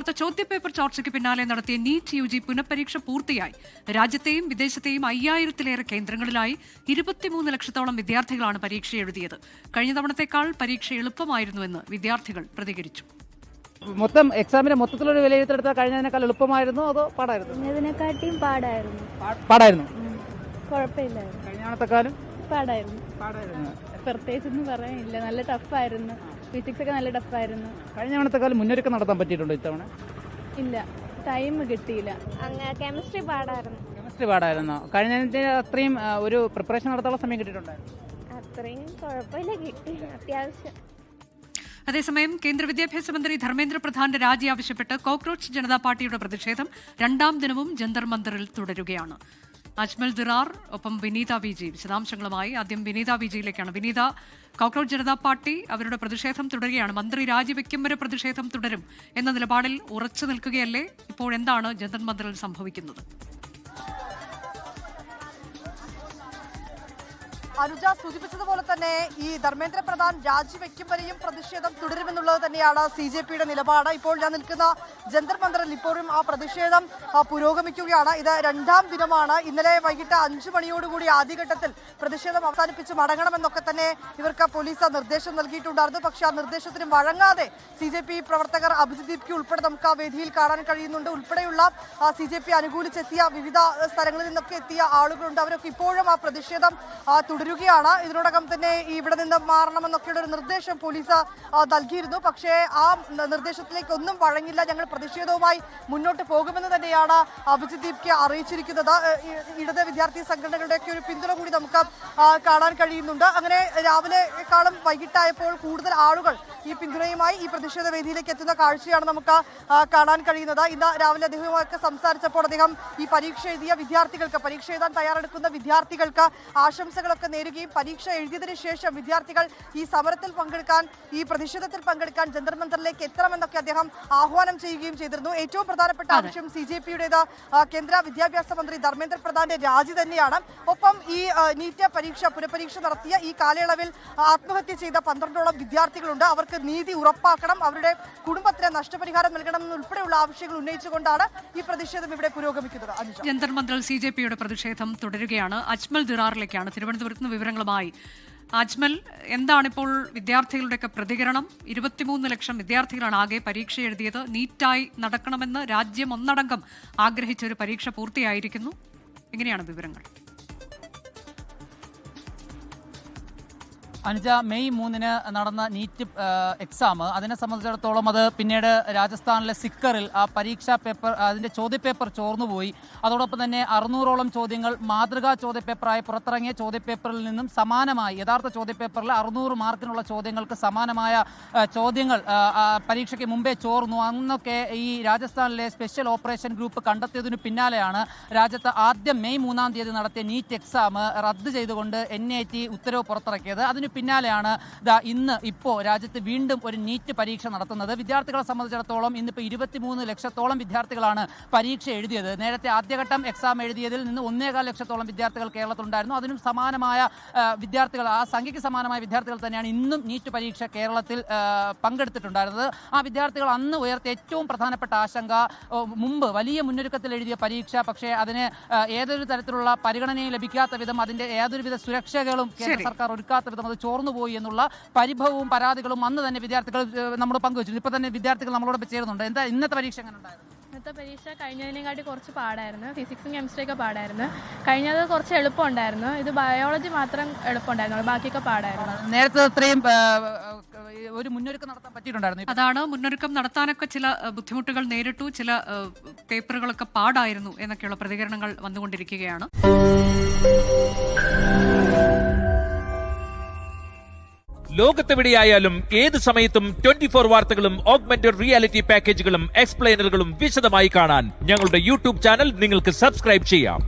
മൂന്നാമത്തെ ചോദ്യപേപ്പർ ചോർച്ചയ്ക്ക് പിന്നാലെ നടത്തിയ നീറ്റ് UG പുനഃപരീക്ഷ പൂർത്തിയായി. രാജ്യത്തെയും വിദേശത്തെയും 5000-ലേറെ കേന്ദ്രങ്ങളിലായി 23 ലക്ഷത്തോളം വിദ്യാർത്ഥികളാണ് പരീക്ഷ എഴുതിയത്. കഴിഞ്ഞ തവണത്തേക്കാൾ പരീക്ഷ എളുപ്പമായിരുന്നുവെന്ന് വിദ്യാർത്ഥികൾ പ്രതികരിച്ചു. മൊത്തം എക്സാമിന്റെ മൊത്തത്തിലൊരു വിലയിരുത്തെടുത്താൽ കഴിഞ്ഞതിനേക്കാൾ എളുപ്പമായിരുന്നു അതോ പാടായിരുന്നു? ഇതിനെക്കാട്ടിയും പാടായിരുന്നു. കുഴപ്പമില്ലായിരുന്നു. കഴിഞ്ഞ പാടായിരുന്നു. പ്രത്യേകിച്ചൊന്നും പറയാനില്ല. നല്ല ടഫായിരുന്നു. ഫിസിക്സ് ഒക്കെ നല്ല ടഫായിരുന്നു. കഴിഞ്ഞ തവണത്തെക്കാളും മുന്നൊരുക്കം നടത്താൻ പറ്റിയിട്ടുണ്ടോ ഇത്തവണ? ഇല്ല, ടൈം കിട്ടിയില്ല. കെമിസ്ട്രി പാടായിരുന്നു. കഴിഞ്ഞതിന്റെ അത്രയും ഒരു പ്രിപ്പറേഷൻ നടത്താനുള്ള സമയം കിട്ടിയിട്ടുണ്ടായിരുന്നു? അത്രയും കുഴപ്പമില്ല, കിട്ടി അത്യാവശ്യം. അതേസമയം കേന്ദ്ര വിദ്യാഭ്യാസ മന്ത്രി ധർമ്മേന്ദ്ര പ്രധാന്റെ രാജി ആവശ്യപ്പെട്ട് കോക്രോച്ച് ജനതാ പാർട്ടിയുടെ പ്രതിഷേധം രണ്ടാം ദിനവും ജന്തർ മന്ദറിൽ തുടരുകയാണ്. അജ്മൽ ദിറാർ ഒപ്പം വിനീത VG വിശദാംശങ്ങളുമായി. ആദ്യം വിനീത VGയിലേക്കാണ്. വിനീത, കോക്രോച്ച് ജനതാ പാർട്ടി അവരുടെ പ്രതിഷേധം തുടരുകയാണ്. മന്ത്രി രാജിവെക്കും വരെ പ്രതിഷേധം തുടരും എന്ന നിലപാടിൽ ഉറച്ചു നിൽക്കുകയല്ലേ? ഇപ്പോഴെന്താണ് ജന്തർ മന്ദറിൽ സംഭവിക്കുന്നത്? അനുജ സൂചിപ്പിച്ചതുപോലെ തന്നെ ഈ ധർമ്മേന്ദ്ര പ്രധാൻ രാജിവെക്കും വരെയും പ്രതിഷേധം തുടരുമെന്നുള്ളത് തന്നെയാണ് CJPയുടെ നിലപാട്. ഇപ്പോൾ ഞാൻ നിൽക്കുന്ന ജന്തർ മന്ദറിൽ ഇപ്പോഴും ആ പ്രതിഷേധം പുരോഗമിക്കുകയാണ്. ഇത് രണ്ടാം ദിനമാണ്. ഇന്നലെ വൈകിട്ട് 5 മണിയോടുകൂടി ആദ്യഘട്ടത്തിൽ പ്രതിഷേധം അവസാനിപ്പിച്ച് മടങ്ങണമെന്നൊക്കെ തന്നെ ഇവർക്ക് പോലീസ് നിർദ്ദേശം നൽകിയിട്ടുണ്ടായിരുന്നു. പക്ഷേ ആ നിർദ്ദേശത്തിന് വഴങ്ങാതെ CJP പ്രവർത്തകർ അഭിജിത് ദീപ്കി ഉൾപ്പെടെ നമുക്ക് ആ വേദിയിൽ കാണാൻ കഴിയുന്നുണ്ട്. ഉൾപ്പെടെയുള്ള CJP അനുകൂലിച്ചെത്തിയ വിവിധ സ്ഥലങ്ങളിൽ നിന്നൊക്കെ എത്തിയ ആളുകളുണ്ട്. അവരൊക്കെ ഇപ്പോഴും ആ പ്രതിഷേധം തുടരുകയാണ്. ഇതിനോടകം തന്നെ ഇവിടെ നിന്ന് മാറണമെന്നൊക്കെയുള്ള ഒരു നിർദ്ദേശം പോലീസ് നൽകിയിരുന്നു. പക്ഷേ ആ നിർദ്ദേശത്തിലേക്ക് ഒന്നും വഴങ്ങില്ല. ഞങ്ങൾ പ്രതിഷേധവുമായി മുന്നോട്ട് പോകുമെന്ന് തന്നെയാണ് അഭിജിത് ദീപ്കി അറിയിച്ചിരിക്കുന്നത്. ഇടത് വിദ്യാർത്ഥി സംഘടനകളുടെയൊക്കെ ഒരു പിന്തുണ കൂടി നമുക്ക് കാണാൻ കഴിയുന്നുണ്ട്. അങ്ങനെ രാവിലെക്കാളും വൈകിട്ടായപ്പോൾ കൂടുതൽ ആളുകൾ ഈ പിന്തുണയുമായി ഈ പ്രതിഷേധ വേദിയിലേക്ക് എത്തുന്ന കാഴ്ചയാണ് നമുക്ക് കാണാൻ കഴിയുന്നത്. ഇന്ന് രാവിലെ അദ്ദേഹവുമൊക്കെ സംസാരിച്ചപ്പോൾ അദ്ദേഹം ഈ പരീക്ഷ എഴുതിയ വിദ്യാർത്ഥികൾക്ക്, പരീക്ഷ എഴുതാൻ തയ്യാറെടുക്കുന്ന വിദ്യാർത്ഥികൾക്ക് ആശംസകളൊക്കെ നേരുകയും പരീക്ഷ എഴുതിയതിനു ശേഷം വിദ്യാർത്ഥികൾ ഈ സമരത്തിൽ പങ്കെടുക്കാൻ, ഈ പ്രതിഷേധത്തിൽ പങ്കെടുക്കാൻ ജന്തർ മന്ദറിലേക്ക് എത്തണമെന്നൊക്കെ അദ്ദേഹം ആഹ്വാനം ചെയ്യുകയും ചെയ്തിരുന്നു. ഏറ്റവും പ്രധാനപ്പെട്ട ആവശ്യം CJPയുടേത് കേന്ദ്ര വിദ്യാഭ്യാസ മന്ത്രി ധർമ്മേന്ദ്ര പ്രധാന്റെ രാജി തന്നെയാണ്. ഒപ്പം ഈ നീറ്റ് പുനഃപരീക്ഷ നടത്തിയ ഈ കാലയളവിൽ ആത്മഹത്യ ചെയ്ത 12ഓളം വിദ്യാർത്ഥികളുണ്ട്. അവർക്ക് നീതി ഉറപ്പാക്കണം, അവരുടെ കുടുംബത്തിന് നഷ്ടപരിഹാരം നൽകണമെന്നുൾപ്പെടെയുള്ള ആവശ്യങ്ങൾ ഉന്നയിച്ചുകൊണ്ടാണ് ഈ പ്രതിഷേധം ഇവിടെ പുരോഗമിക്കുന്നത്. ജന്തർ മന്ദറിൽ CJPയുടെ പ്രതിഷേധം തുടരുകയാണ്. അജ്മൽ ദിറാറിലേക്കാണ് തിരുവനന്തപുരത്ത് വിവരങ്ങളുമായി. അജ്മൽ, എന്താണിപ്പോൾ വിദ്യാർത്ഥികളുടെയൊക്കെ പ്രതികരണം? 23 ലക്ഷം വിദ്യാർത്ഥികളാണ് ആകെ പരീക്ഷ എഴുതിയത്. നീറ്റായി നടക്കണമെന്ന് രാജ്യം ഒന്നടങ്കം ആഗ്രഹിച്ച ഒരു പരീക്ഷ പൂർത്തിയായിരിക്കുന്നു. എങ്ങനെയാണ് വിവരങ്ങൾ? അനുജ, മെയ് 3 നടന്ന നീറ്റ് എക്സാം, അതിനെ സംബന്ധിച്ചിടത്തോളം അത് പിന്നീട് രാജസ്ഥാനിലെ സിക്കറിൽ ആ പരീക്ഷാ പേപ്പർ, അതിൻ്റെ ചോദ്യപേപ്പർ ചോർന്നുപോയി. അതോടൊപ്പം തന്നെ 600ഓളം ചോദ്യങ്ങൾ മാതൃകാ ചോദ്യപേപ്പറായി പുറത്തിറങ്ങിയ ചോദ്യപേപ്പറിൽ നിന്നും സമാനമായി യഥാർത്ഥ ചോദ്യപേപ്പറിൽ 600 മാർക്കിനുള്ള ചോദ്യങ്ങൾക്ക് സമാനമായ ചോദ്യങ്ങൾ പരീക്ഷയ്ക്ക് മുമ്പേ ചോർന്നു. അന്നൊക്കെ ഈ രാജസ്ഥാനിലെ സ്പെഷ്യൽ ഓപ്പറേഷൻ ഗ്രൂപ്പ് കണ്ടെത്തിയതിനു പിന്നാലെയാണ് രാജ്യത്ത് ആദ്യം മെയ് 3-ാം തീയതി നടത്തിയ നീറ്റ് എക്സാം റദ്ദ് ചെയ്തുകൊണ്ട് NIT ഉത്തരവ് പുറത്തിറക്കിയത്. അതിന് പിന്നാലെയാണ് ഇപ്പോൾ രാജ്യത്ത് വീണ്ടും ഒരു നീറ്റ് പരീക്ഷ നടത്തുന്നത്. വിദ്യാർത്ഥികളെ സംബന്ധിച്ചിടത്തോളം ഇന്നിപ്പോൾ 23 ലക്ഷത്തോളം വിദ്യാർത്ഥികളാണ് പരീക്ഷ എഴുതിയത്. നേരത്തെ ആദ്യഘട്ടം എക്സാം എഴുതിയതിൽ നിന്ന് 1.25 ലക്ഷത്തോളം വിദ്യാർത്ഥികൾ കേരളത്തിലുണ്ടായിരുന്നു. അതിനും സമാനമായ വിദ്യാർത്ഥികൾ, ആ സംഖ്യയ്ക്ക് സമാനമായ വിദ്യാർത്ഥികൾ തന്നെയാണ് ഇന്നും നീറ്റ് പരീക്ഷ കേരളത്തിൽ പങ്കെടുത്തിട്ടുണ്ടായിരുന്നത്. ആ വിദ്യാർത്ഥികൾ അന്ന് ഉയർത്തിയ ഏറ്റവും പ്രധാനപ്പെട്ട ആശങ്ക, മുമ്പ് വലിയ മുന്നൊരുക്കത്തിൽ എഴുതിയ പരീക്ഷ, പക്ഷേ അതിന് ഏതൊരു തരത്തിലുള്ള പരിഗണനയും ലഭിക്കാത്ത വിധം, അതിന്റെ യാതൊരുവിധ സുരക്ഷകളും കേന്ദ്ര സർക്കാർ ഒരുക്കാത്ത വിധം അത് ചോർന്നുപോയി എന്നുള്ള പരിഭവവും പരാതികളും അന്ന് തന്നെ വിദ്യാർത്ഥികൾ നമ്മൾ പങ്കുവച്ചു. ഇപ്പൊ തന്നെ വിദ്യാർത്ഥികൾ നമ്മളോടൊപ്പം ചേരുന്നുണ്ട്. എന്താ ഇന്നത്തെ പരീക്ഷ എങ്ങനെ ഉണ്ടായിരുന്നു? ഇന്നത്തെ പരീക്ഷ കഴിഞ്ഞതിനെക്കാട്ടി കുറച്ച് പാടായിരുന്നു. ഫിസിക്സും കെമിസ്ട്രി ഒക്കെ പാടായിരുന്നു. കഴിഞ്ഞത് കുറച്ച് എളുപ്പമുണ്ടായിരുന്നു. ഇത് ബയോളജി മാത്രം എളുപ്പമുണ്ടായിരുന്നു, ബാക്കിയൊക്കെ പാടായിരുന്നു. നേരത്തെ അത്രയും ഒരു മുന്നൊരുക്കം നടത്താൻ പറ്റിയിട്ടുണ്ടായിരുന്നു. അതാണ്, മുന്നൊരുക്കം നടത്താനൊക്കെ ചില ബുദ്ധിമുട്ടുകൾ നേരിട്ടു, ചില പേപ്പറുകളൊക്കെ പാടായിരുന്നു എന്നൊക്കെയുള്ള പ്രതികരണങ്ങൾ വന്നുകൊണ്ടിരിക്കുകയാണ്. ലോകത്തെവിടെയായാലും ഏത് സമയത്തും 24 വാർത്തകളും ഓഗ്മെന്റഡ് റിയാലിറ്റി പാക്കേജുകളും എക്സ്പ്ലെയിനറുകളും വിശദമായി കാണാൻ ഞങ്ങളുടെ YouTube ചാനൽ നിങ്ങൾക്ക് സബ്സ്ക്രൈബ് ചെയ്യാം.